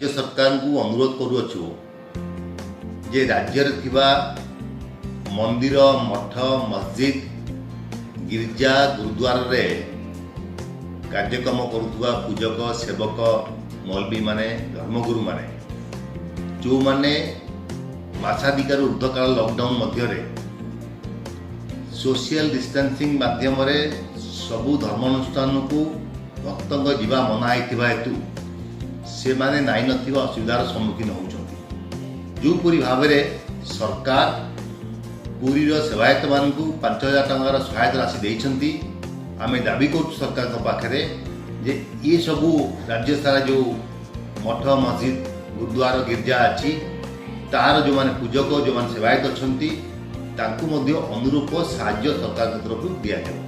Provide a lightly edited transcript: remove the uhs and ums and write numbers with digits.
राज्य सरकार को अनुरोध करुअछु जे राज्य मंदिर मठ मस्जिद गिरजा गुरुद्वार रे कार्यक्रम करुवा पूजक सेवक मौलवी माने धर्मगुरु माने जो माने मासाधिकार ऊर्ध्वकाल लॉकडाउन मध्य सोशल डिस्टेंसिंग माध्यम रे सबु धर्मानुष्ठान को भक्तों जीवा मना हेतु से माने नाई नथिबा असुविधार सम्मुखीन होउछंती। जोपरी भाव में सरकार पुरी सेवायत मान 5,000 टंकार सहायता राशि देइछंती। आमे दाबी करूँ सरकार पाखे जे ये सबू राज्य सारा जो मठ मस्जिद गुरुद्वार गिरजा अच्छी तार जो माने पूजक जो माने सेवायत अच्छी अनुरूप साहाय्य सरकार तरफ दिया जाए।